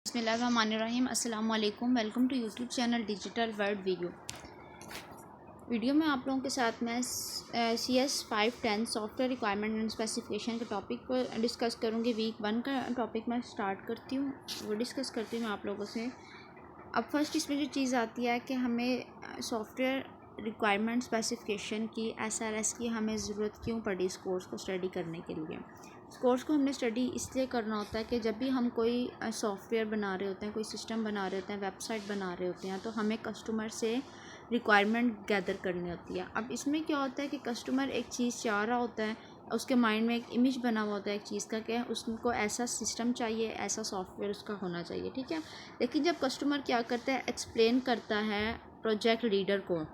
बिस्मिल्लाहिर्रहमानिर्रहीम। अस्सलाम वालेकुम। Welcome to YouTube channel digital world video में आप लोगों के साथ मैं CS510 software requirement and specification के टॉपिक पर डिस्कस करूँगी। वीक 1 का टॉपिक मैं स्टार्ट करती हूँ, वो डिस्कस करती हूँ मैं आप लोगों से। अब फर्स्ट इसमें जो चीज़ आती है कि हमें सॉफ्टवेयर रिक्वायरमेंट स्पेसिफिकेशन की SRS की हमें ज़रूरत क्यों पड़ी इस कोर्स को स्टडी करने के लिए। इस कोर्स को हमने स्टडी इसलिए करना होता है कि जब भी हम कोई सॉफ्टवेयर बना रहे होते हैं, कोई सिस्टम बना रहे होते हैं, वेबसाइट बना रहे होते हैं, तो हमें कस्टमर से रिक्वायरमेंट गैदर करनी होती है। अब इसमें क्या होता है कि कस्टमर एक चीज़ चाह रहा होता है, उसके माइंड में एक इमेज बना हुआ होता है एक चीज़ का कि उसको ऐसा सिस्टम चाहिए, ऐसा सॉफ्टवेयर उसका होना चाहिए, ठीक है। लेकिन जब कस्टमर क्या करता है, एक्सप्लेन करता है प्रोजेक्ट लीडर को,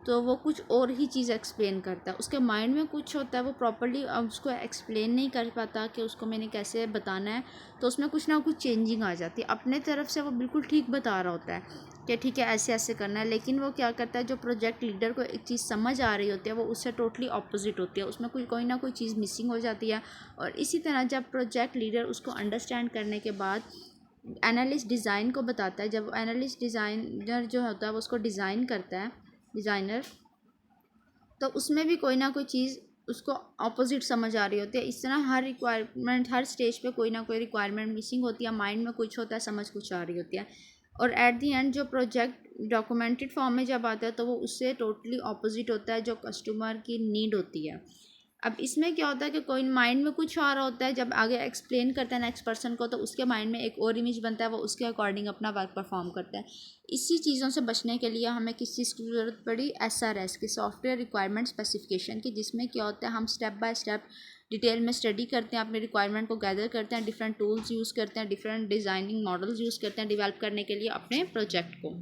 तो वो कुछ और ही चीज़ एक्सप्लेन करता है। उसके माइंड में कुछ होता है, वो प्रॉपर्ली उसको एक्सप्लेन नहीं कर पाता कि उसको मैंने कैसे बताना है, तो उसमें कुछ ना कुछ चेंजिंग आ जाती है। अपने तरफ से वो बिल्कुल ठीक बता रहा होता है कि ठीक है ऐसे ऐसे करना है, लेकिन वो क्या करता है, जो प्रोजेक्ट लीडर को एक चीज़ समझ आ रही होती है वो उससे टोटली ऑपोजिट होती है, उसमें कोई ना कोई चीज़ मिसिंग हो जाती है। और इसी तरह जब प्रोजेक्ट लीडर उसको अंडरस्टैंड करने के बाद एनालिस्ट डिज़ाइन को बताता है, जब एनालिस्ट डिज़ाइनर जो होता है वो उसको डिज़ाइन करता है, डिज़ाइनर, तो उसमें भी कोई ना कोई चीज़ उसको अपोजिट समझ आ रही होती है। इस तरह हर रिक्वायरमेंट, हर स्टेज पे कोई ना कोई रिक्वायरमेंट मिसिंग होती है, माइंड में कुछ होता है, समझ कुछ आ रही होती है। और एट दी एंड जो प्रोजेक्ट डॉक्यूमेंटेड फॉर्म में जब आता है तो वो उससे टोटली अपोजिट होता है जो कस्टमर की नीड होती है। अब इसमें क्या होता है कि कोई माइंड में कुछ आ रहा होता है, जब आगे एक्सप्लेन करता है नेक्स्ट पर्सन को, तो उसके माइंड में एक और इमेज बनता है, वो उसके अकॉर्डिंग अपना वर्क परफॉर्म करता है। इसी चीज़ों से बचने के लिए हमें किस चीज़ की ज़रूरत पड़ी, SRS की, सॉफ्टवेयर रिक्वायरमेंट स्पेसिफिकेशन की, जिसमें क्या होता है हम स्टेप बाय स्टेप डिटेल में स्टडी करते हैं, अपने रिक्वायरमेंट को गैदर करते हैं, डिफरेंट टूल्स यूज़ करते हैं, डिफरेंट डिज़ाइनिंग मॉडल्स यूज़ करते हैं डेवलप करने के लिए अपने प्रोजेक्ट को।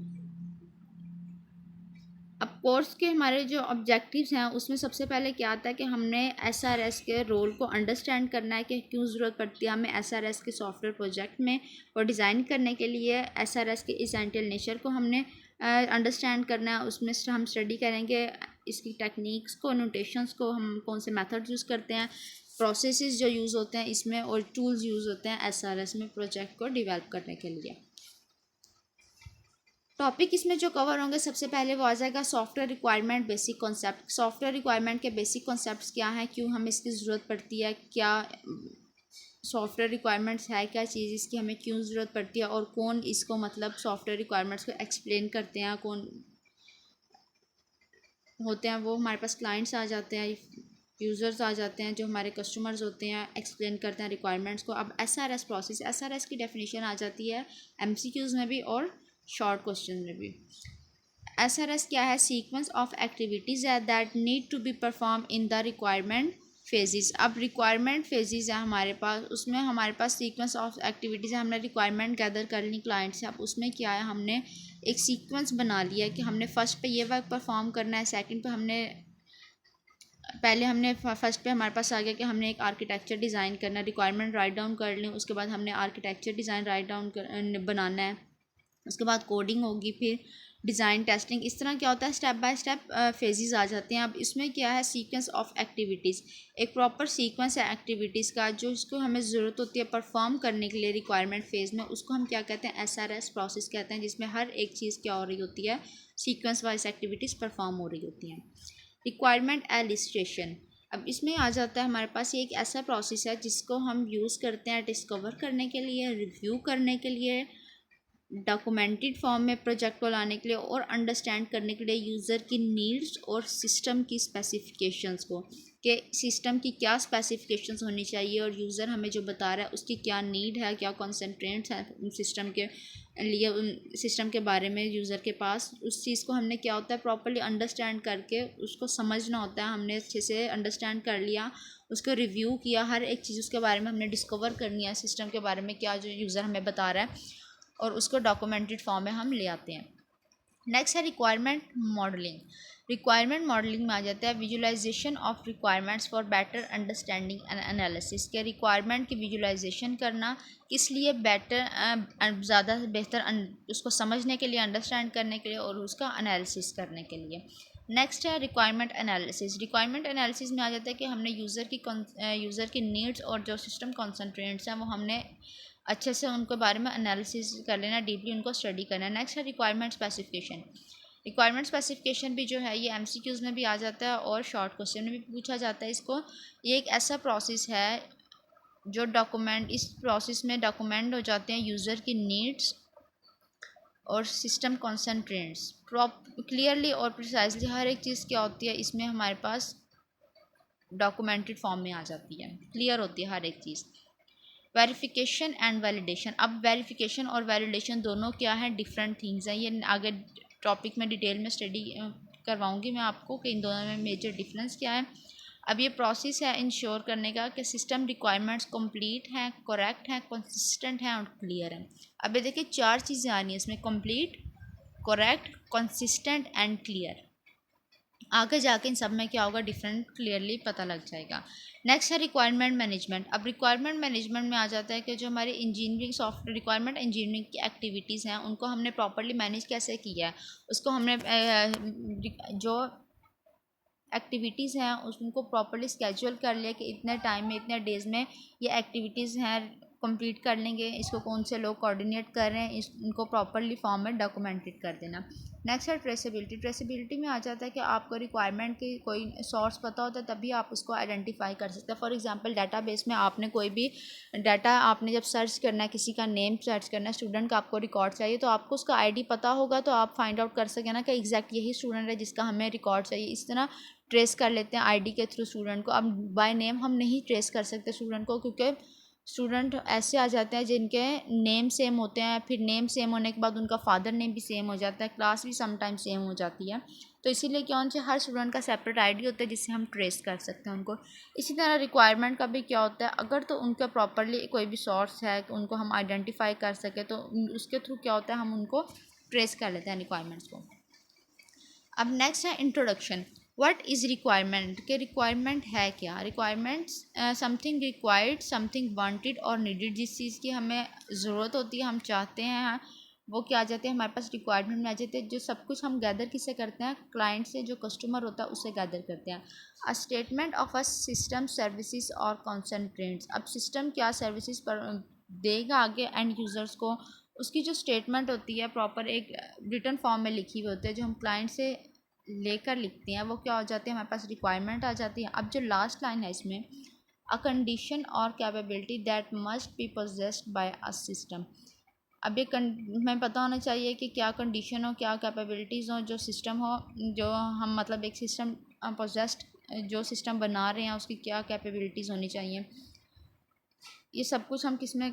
अब कोर्स के हमारे जो ऑब्जेक्टिव्स हैं उसमें सबसे पहले क्या आता है कि हमने SRS के रोल को अंडरस्टैंड करना है कि क्यों ज़रूरत पड़ती है हमें SRS के सॉफ्टवेयर प्रोजेक्ट में, और डिज़ाइन करने के लिए SRS के इसेंशियल नेचर को हमने अंडरस्टैंड करना है। उसमें हम स्टडी करेंगे इसकी टेक्निक्स को, नोटेशंस को, हम कौन से मेथड्स यूज़ करते हैं, प्रोसेसेस जो यूज़ होते हैं इसमें, और टूल्स यूज़ होते हैं SRS में प्रोजेक्ट को डेवलप करने के लिए। टॉपिक इसमें जो कवर होंगे, सबसे पहले वो आ जाएगा software requirement basic concept. Software requirement के बेसिक कॉन्सेप्ट्स क्या हैं, क्यों हमें इसकी ज़रूरत पड़ती है, क्या सॉफ्टवेयर रिक्वायरमेंट्स है, क्या चीज़ इसकी हमें क्यों ज़रूरत पड़ती है, और कौन इसको मतलब सॉफ्टवेयर रिक्वायरमेंट्स को एक्सप्लेन करते हैं, कौन होते हैं। वो हमारे पास क्लाइंट्स आ जाते हैं, यूज़र्स आ जाते हैं, जो हमारे कस्टमर्स होते हैं, एक्सप्लेन करते हैं रिक्वायरमेंट्स को। अब SRS प्रोसेस, SRS की डेफिनेशन आ जाती है MCQs में भी और शॉर्ट क्वेश्चन में भी। SRS क्या है, सीक्वेंस ऑफ एक्टिविटीज़ है that need to be perform in the requirement phases. अब रिक्वायरमेंट फेजेस है हमारे पास, उसमें हमारे पास सीक्वेंस ऑफ एक्टिविटीज़ है, हमने रिक्वायरमेंट गैदर कर ली क्लाइंट से। अब उसमें क्या है, हमने एक सीक्वेंस बना लिया कि हमने फ़र्स्ट पे ये वर्क परफॉर्म करना है, सेकंड पे हमने पहले हमने फर्स्ट पे हमारे पास आ गया कि हमने एक आर्किटेक्चर डिज़ाइन करना है, रिक्वायरमेंट राइट डाउन कर लें, उसके बाद हमने आर्किटेक्चर डिज़ाइन राइट डाउन बनाना है, उसके बाद कोडिंग होगी, फिर डिज़ाइन टेस्टिंग। इस तरह क्या होता है, स्टेप बाय स्टेप फेजेस आ जाते हैं। अब इसमें क्या है, सीक्वेंस ऑफ एक्टिविटीज़, एक प्रॉपर सीक्वेंस है एक्टिविटीज़ का जो इसको हमें ज़रूरत होती है परफॉर्म करने के लिए रिक्वायरमेंट फेज़ में, उसको हम क्या कहते हैं, SRS प्रोसेस कहते हैं, जिसमें हर एक चीज़ क्या हो रही होती है, सीक्वेंस वाइज एक्टिविटीज़ परफॉर्म हो रही होती हैं। रिक्वायरमेंट एलिस्ट्रेशन, अब इसमें आ जाता है हमारे पास ये एक ऐसा प्रोसेस है जिसको हम यूज़ करते हैं डिस्कवर करने के लिए, रिव्यू करने के लिए, डॉक्यूमेंटेड फॉर्म में प्रोजेक्ट को लाने के लिए, और अंडरस्टैंड करने के लिए यूज़र की नीड्स और सिस्टम की स्पेसिफिकेशंस को, कि सिस्टम की क्या स्पेसिफिकेशंस होनी चाहिए और यूज़र हमें जो बता रहा है उसकी क्या नीड है, क्या कॉन्सेंट्रेंट्स हैं सिस्टम के लिए, सिस्टम के बारे में यूज़र के पास। उस चीज़ को हमने क्या होता है प्रॉपर्ली अंडरस्टैंड करके उसको समझना होता है। हमने अच्छे से अंडरस्टैंड कर लिया, उसको रिव्यू किया, हर एक चीज़ उसके बारे में हमने डिस्कवर करनी है, सिस्टम के बारे में क्या जो यूज़र हमें बता रहा है, और उसको डॉक्यूमेंटेड फॉर्म में हम ले आते हैं। नेक्स्ट है रिक्वायरमेंट मॉडलिंग। रिक्वायरमेंट मॉडलिंग में आ जाता है visualisation of requirements for better understanding and analysis, के रिक्वायरमेंट की विजुलाइजेशन करना किस लिए, बेटर ज़्यादा बेहतर उसको समझने के लिए, अंडरस्टैंड करने के लिए, और उसका एनालिसिस करने के लिए। नेक्स्ट है रिक्वायरमेंट एनालिसिस। रिक्वायरमेंट एनालिसिस में आ जाता है कि हमने यूज़र की नीड्स और जो सिस्टम कॉन्सेंट्रेंट्स हैं वो हमने अच्छे से उनके बारे में एनालिसिस कर लेना, डीपली उनको स्टडी करना। नेक्स्ट है रिक्वायरमेंट स्पेसिफिकेशन। रिक्वायरमेंट स्पेसिफिकेशन भी जो है ये एमसीक्यूज़ में भी आ जाता है और शॉर्ट क्वेश्चन में भी पूछा जाता है इसको। ये एक ऐसा प्रोसेस है जो डॉक्यूमेंट, इस प्रोसेस में डॉक्यूमेंट हो जाते हैं यूज़र की नीड्स और सिस्टम कॉन्सेंट्रेंट्स क्लियरली और प्रिसाइजली। हर एक चीज़ क्या होती है इसमें हमारे पास डॉक्यूमेंटेड फॉर्म में आ जाती है, क्लियर होती है हर एक चीज़। Verification and validation. अब वेरिफिकेशन और वैलिडेशन दोनों क्या है, डिफरेंट थिंग्स हैं। ये आगे टॉपिक में डिटेल में स्टडी करवाऊंगी मैं आपको कि इन दोनों में मेजर डिफरेंस क्या है। अब ये प्रोसेस है इंश्योर करने का कि सिस्टम रिक्वायरमेंट्स कंप्लीट हैं, करेक्ट हैं, कंसिस्टेंट हैं और क्लियर हैं। अब ये देखिए 4 चीज़ें आ रही हैं इसमें, complete, correct, consistent and clear. आगे जाके इन सब में क्या होगा डिफरेंट क्लियरली पता लग जाएगा। नेक्स्ट है रिक्वायरमेंट मैनेजमेंट। अब रिक्वायरमेंट मैनेजमेंट में आ जाता है कि जो हमारी इंजीनियरिंग सॉफ्टवेयर रिक्वायरमेंट इंजीनियरिंग की एक्टिविटीज़ हैं उनको हमने प्रॉपर्ली मैनेज कैसे किया है, उसको हमने जो एक्टिविटीज़ हैं उनको प्रॉपर्ली स्केड्यूल कर लिया कि इतने टाइम में, इतने डेज़ में ये एक्टिविटीज़ हैं कंप्लीट कर लेंगे। इसको कौन से लोग कोऑर्डिनेट कर रहे हैं, इनको प्रॉपर्ली फॉर्म में डॉक्यूमेंटेड कर देना। नेक्स्ट है ट्रेसेबिलिटी। ट्रेसेबिलिटी में आ जाता है कि आपको रिक्वायरमेंट की कोई सोर्स पता होता है तभी आप उसको आइडेंटिफाई कर सकते हैं। फॉर एग्जांपल डाटाबेस में आपने कोई भी डाटा आपने जब सर्च करना है, किसी का नेम सर्च करना है, स्टूडेंट का आपको रिकॉर्ड चाहिए, तो आपको उसका आईडी पता होगा तो आप फाइंड आउट कर सकें ना कि एग्जैक्ट यही स्टूडेंट है जिसका हमें रिकॉर्ड चाहिए। इस तरह ट्रेस कर लेते हैं आईडी के थ्रू स्टूडेंट को। अब बाय नेम हम नहीं ट्रेस कर सकते स्टूडेंट को, क्योंकि स्टूडेंट ऐसे आ जाते हैं जिनके नेम सेम होते हैं, फिर नेम सेम होने के बाद उनका फादर नेम भी सेम हो जाता है, क्लास भी समटाइम सेम हो जाती है। तो इसीलिए क्या होना चाहिए, हर स्टूडेंट का सेपरेट आईडी होता है जिससे हम ट्रेस कर सकते हैं उनको। इसी तरह रिक्वायरमेंट का भी क्या होता है, अगर तो उनका प्रॉपरली कोई भी सोर्स है उनको हम आइडेंटिफाई कर सके तो उसके थ्रू क्या होता है हम उनको ट्रेस कर लेते हैं रिक्वायरमेंट्स को। अब नेक्स्ट है इंट्रोडक्शन। व्हाट इज़ रिक्वायरमेंट, के रिक्वायरमेंट है क्या। Requirements something required, something wanted और नीडेड। जिस चीज़ की हमें ज़रूरत होती है, हम चाहते हैं, वो क्या आ जाते हैं हमारे पास रिक्वायरमेंट में आ जाते हैं। जो सब कुछ हम गैदर किससे करते हैं, क्लाइंट से, जो कस्टमर होता है उससे गैदर करते हैं। A statement of a system services और कॉन्सेंट्रेंट्स। अब सिस्टम क्या सर्विसेज पर देगा आगे एंड यूज़र्स को, उसकी जो स्टेटमेंट होती है प्रॉपर एक रिटर्न फॉर्म में लिखी हुई होती है, जो हम क्लाइंट से लेकर लिखते हैं, वो क्या हो जाती है हमारे पास रिक्वायरमेंट आ जाती है। अब जो लास्ट लाइन है इसमें, अ कंडीशन और capability that must be possessed by a system. अब ये हमें पता होना चाहिए कि क्या कंडीशन हो, क्या कैपेबिलिटीज़ हो, जो सिस्टम हो, जो हम मतलब एक सिस्टम पोजेस्ड जो सिस्टम बना रहे हैं उसकी क्या कैपेबिलिटीज़ होनी चाहिए। ये सब कुछ हम किस में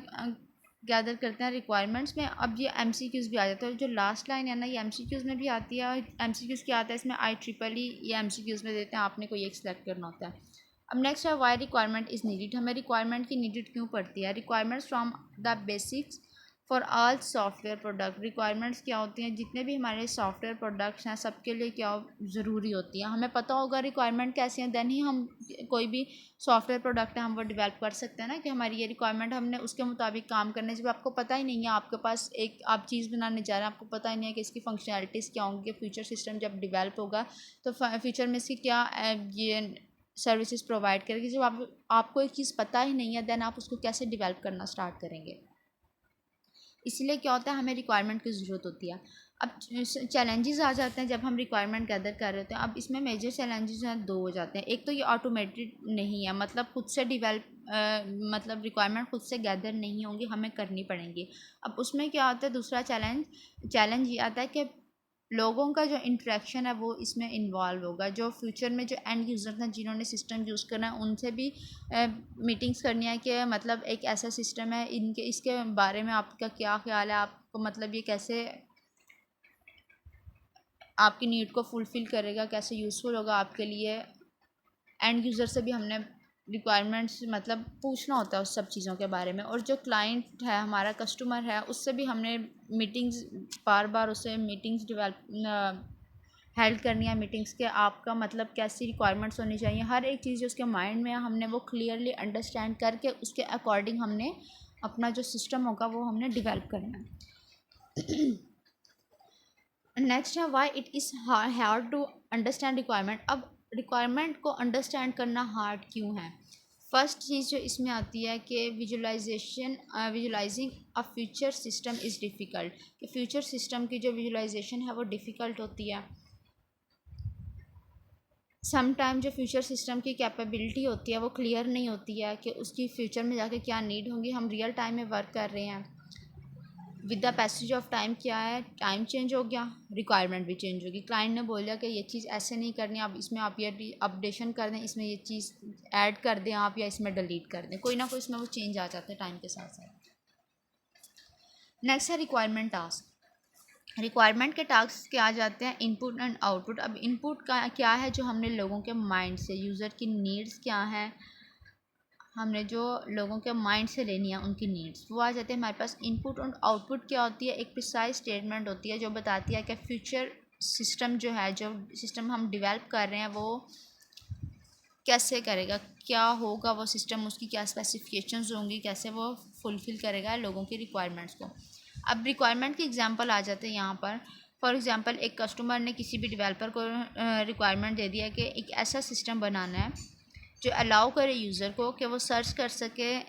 गैदर करते हैं, रिक्वायरमेंट्स में। अब ये एमसीक्यूज़ भी आ जाता है, जो लास्ट लाइन है ना ये एमसीक्यूज़ में भी आती है। एमसीक्यूज़ क्या आता है इसमें, IEEE ये एमसीक्यूज़ में देते हैं, आपने कोई एक सिलेक्ट करना होता है। अब नेक्स्ट है वाई रिक्वायरमेंट इज़ नीडेड। हमें रिक्वायरमेंट की नीडेड क्यों पड़ती है। Requirements from the basics for all software product. Requirements क्या होती हैं, जितने भी हमारे सॉफ्टवेयर प्रोडक्ट्स हैं सबके लिए क्या ज़रूरी होती है। हमें पता होगा रिक्वायरमेंट कैसी हैं, देन ही हम कोई भी सॉफ्टवेयर प्रोडक्ट है हम वो डेवलप कर सकते हैं ना, कि हमारी ये रिक्वायरमेंट हमने उसके मुताबिक काम करने। जब आपको पता ही नहीं है, आपके पास एक आप चीज़ बनाने जा रहे हैं, आपको पता ही नहीं है कि इसकी फंक्शनैलिटीज़ क्या होंगी, फ्यूचर सिस्टम जब डेवलप होगा तो फ्यूचर में इसकी क्या ये सर्विसेज प्रोवाइड करेगी। जब आपको एक चीज़ पता ही नहीं है देन आप उसको कैसे डेवलप करना स्टार्ट करेंगे। इसलिए क्या होता है हमें रिक्वायरमेंट की ज़रूरत होती है। अब चैलेंजेस आ जाते हैं जब हम रिक्वायरमेंट गैदर कर रहे होते हैं। अब इसमें मेजर चैलेंजेस हैं, 2 हो जाते हैं। एक तो ये ऑटोमेटेड नहीं है, मतलब खुद से डेवलप मतलब रिक्वायरमेंट खुद से गैदर नहीं होंगी, हमें करनी पड़ेंगी। अब उसमें क्या होता है, दूसरा चैलेंज ये आता है कि लोगों का जो इंटरेक्शन है वो इसमें इन्वॉल्व होगा। जो फ्यूचर में जो एंड यूज़र हैं जिन्होंने सिस्टम यूज़ करना है उनसे भी मीटिंग्स करनी है कि मतलब एक ऐसा सिस्टम है, इनके इसके बारे में आपका क्या ख्याल है, आपको मतलब ये कैसे आपकी नीड को फुलफ़िल करेगा, कैसे यूज़फुल होगा आपके लिए। एंड यूज़र से भी हमने रिक्वायरमेंट्स मतलब पूछना होता है उस सब चीज़ों के बारे में। और जो क्लाइंट है हमारा कस्टमर है उससे भी हमने मीटिंग्स बार बार उससे मीटिंग्स डेवलप हेल्ड करनी है मीटिंग्स के, आपका मतलब कैसी रिक्वायरमेंट्स होनी चाहिए। हर एक चीज़ जो उसके माइंड में है हमने वो क्लियरली अंडरस्टैंड करके उसके अकॉर्डिंग हमने अपना जो सिस्टम होगा वो हमने डेवलप करना है। नेक्स्ट है why it is hard to understand requirement. अब रिक्वायरमेंट को अंडरस्टैंड करना हार्ड क्यों है। फर्स्ट चीज़ जो इसमें आती है कि visualising a future system is difficult, कि फ्यूचर सिस्टम की जो विजुलाइजेशन है वो डिफ़िकल्ट होती है। सम टाइम जो फ्यूचर सिस्टम की कैपेबिलिटी होती है वो क्लियर नहीं होती है कि उसकी फ्यूचर में जाके क्या नीड होंगी। हम रियल टाइम में वर्क कर रहे हैं, with the passage of time क्या है, टाइम चेंज हो गया, रिक्वायरमेंट भी चेंज होगी। क्लाइंट ने बोला कि ये चीज़ ऐसे नहीं करनी, आप इसमें आप ये अपडेशन कर दें, इसमें ये चीज़ ऐड कर दें आप, या इसमें डिलीट कर दें, कोई ना कोई इसमें वो चेंज आ जाता है टाइम के साथ साथ। नेक्स्ट है रिक्वायरमेंट टास्क। रिक्वायरमेंट के टास्क क्या आ जाते हैं, इनपुट एंड आउटपुट। अब इनपुट का क्या है, जो हमने लोगों के माइंड से, यूज़र की नीड्स क्या हैं, हमने जो लोगों के माइंड से लेनी है उनकी नीड्स, वो आ जाते हैं हमारे पास। इनपुट और आउटपुट क्या होती है, एक प्रिसाइज स्टेटमेंट होती है जो बताती है कि फ्यूचर सिस्टम जो है, जो सिस्टम हम डेवलप कर रहे हैं वो कैसे करेगा, क्या होगा वो सिस्टम, उसकी क्या स्पेसिफिकेशंस होंगी, कैसे वो फुलफ़िल करेगा लोगों की रिक्वायरमेंट्स को। अब रिक्वायरमेंट के एग्जांपल आ जाते हैं यहाँ पर। फॉर एग्जांपल, एक कस्टमर ने किसी भी डेवलपर को रिक्वायरमेंट दे दिया कि एक ऐसा सिस्टम बनाना है जो अलाउ करे यूज़र को कि वो सर्च कर सके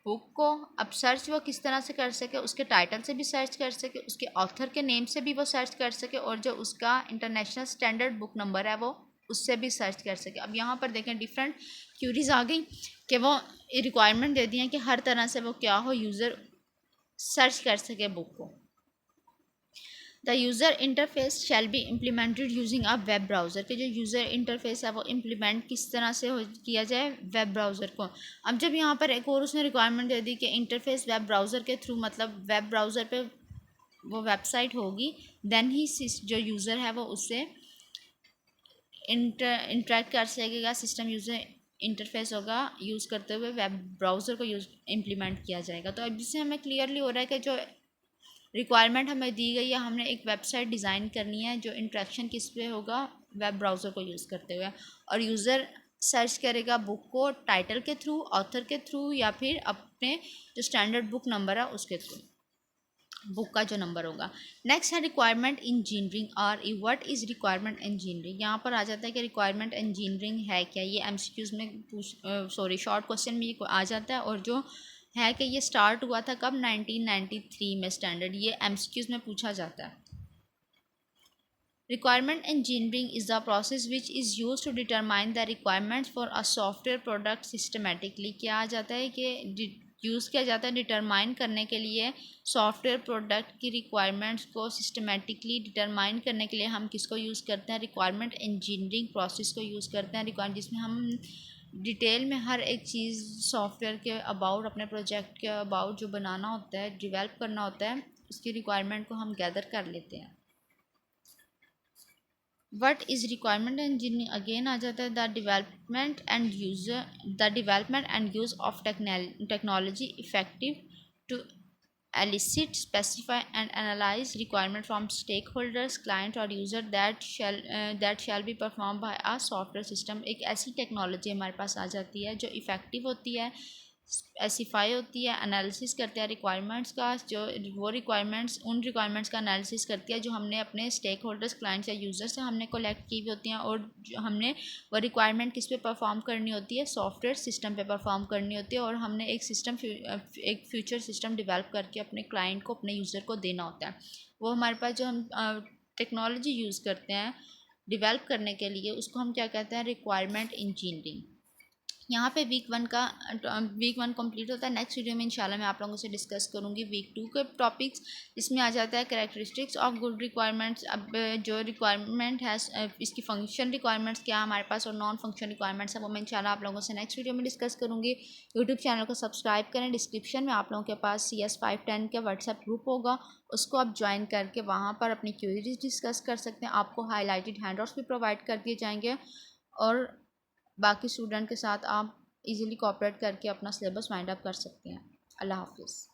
बुक को। अब सर्च वो किस तरह से कर सके, उसके टाइटल से भी सर्च कर सके, उसके ऑथर के नेम से भी वो सर्च कर सके, और जो उसका इंटरनेशनल स्टैंडर्ड बुक नंबर है वो उससे भी सर्च कर सके। अब यहाँ पर देखें डिफरेंट क्यूरीज आ गई कि वो रिक्वायरमेंट दे दी है कि हर तरह से वो क्या हो, यूज़र सर्च कर सके बुक को। The user interface shall be implemented using a web browser, के जो यूज़र इंटरफेस है वो इम्प्लीमेंट किस तरह से किया जाए, वेब ब्राउज़र को। अब जब यहाँ पर एक और उसने रिक्वायरमेंट दे दी कि इंटरफेस वेब ब्राउज़र के थ्रू, मतलब वेब ब्राउज़र पे वो वेबसाइट होगी, देन ही जो यूज़र है वो उससे इंटरेक्ट कर सकेगा, सिस्टम यूज़र इंटरफेस होगा, यूज़ करते हुए वेब ब्राउज़र को यूज़ इम्प्लीमेंट किया जाएगा। तो अब इससे हमें क्लियरली हो रहा है कि जो रिक्वायरमेंट हमें दी गई है, हमने एक वेबसाइट डिज़ाइन करनी है जो इंटरेक्शन किस पे होगा, वेब ब्राउज़र को यूज़ करते हुए, और यूज़र सर्च करेगा बुक को टाइटल के थ्रू, ऑथर के थ्रू, या फिर अपने जो स्टैंडर्ड बुक नंबर है उसके थ्रू, बुक का जो नंबर होगा। नेक्स्ट है रिक्वायरमेंट इंजीनियरिंग, और व्हाट इज़ रिक्वायरमेंट इंजीनियरिंग। यहाँ पर आ जाता है कि रिक्वायरमेंट इंजीनियरिंग है क्या, ये एमसीक्यूज़ में शॉर्ट क्वेश्चन में ये आ जाता है, और जो है कि ये स्टार्ट हुआ था कब, 1993 में स्टैंडर्ड, ये एमसीक्यूज़ में पूछा जाता है। Requirement engineering is the process which is use to determine the requirements for a software product systematically. क्या आ जाता है कि यूज़ किया जाता है डिटरमाइन करने के लिए सॉफ्टवेयर प्रोडक्ट की रिक्वायरमेंट्स को सिस्टमेटिकली डिटरमाइन करने के लिए हम किसको यूज़ करते हैं, रिक्वायरमेंट इंजीनियरिंग प्रोसेस को यूज़ करते हैं। रिक्वायरमेंट जिसमें हम डिटेल में हर एक चीज़ सॉफ्टवेयर के अबाउट, अपने प्रोजेक्ट के अबाउट जो बनाना होता है, डेवलप करना होता है, उसकी रिक्वायरमेंट को हम गैदर कर लेते हैं। What is requirement engineering, again आ जाता है the development and use of technology effective to elicit, specify and analyze requirement from stakeholders, client और user that shall be performed by a software system। एक ऐसी technology हमारे पास आ जाती है जो इफ़ेक्टिव होती है, स्पेसिफाई होती है, एनालिसिस करते हैं रिक्वायरमेंट्स का, जो वो रिक्वायरमेंट्स उन रिक्वायरमेंट्स का एनालिसिस करती है जो हमने अपने स्टेक होल्डर्स, क्लाइंट्स या यूज़र से हमने कलेक्ट की हुई होती हैं, और जो हमने वो रिक्वायरमेंट किस पे परफॉर्म करनी होती है, सॉफ्टवेयर सिस्टम पे परफॉर्म करनी होती है, और हमने एक फ्यूचर सिस्टम डेवलप करके अपने क्लाइंट को, अपने यूज़र को देना होता है। वो हमारे पास जो हम टेक्नोलॉजी यूज़ करते हैं डेवलप करने के लिए, उसको हम क्या कहते हैं, रिक्वायरमेंट इंजीनियरिंग। यहाँ पे वीक 1 कंप्लीट होता है। नेक्स्ट वीडियो में इंशाल्लाह मैं आप लोगों से डिस्कस करूँगी वीक 2 के टॉपिक्स। इसमें आ जाता है कैरेक्टरिस्टिक्स ऑफ गुड रिक्वायरमेंट्स। अब जो रिक्वायरमेंट है इसकी फंक्शन रिक्वायरमेंट्स क्या हमारे पास, और नॉन फंक्शन रिक्वायरमेंट्स है, वो मैं इंशाल्लाह आप लोगों से नेक्स्ट वीडियो में डिस्कस करूँगी। यूट्यूब चैनल को सब्सक्राइब करें। डिस्क्रिप्शन में आप लोगों के पास CS510 का व्हाट्सएप ग्रुप होगा, उसको आप ज्वाइन करके वहाँ पर अपनी क्वेरीज डिस्कस कर सकते हैं। आपको हाईलाइटेड हैंडआउट्स भी प्रोवाइड कर दिए जाएंगे, और बाकी स्टूडेंट के साथ आप इजीली कोऑपरेट करके अपना सिलेबस वाइंड अप कर सकते हैं। अल्लाह हाफिज़।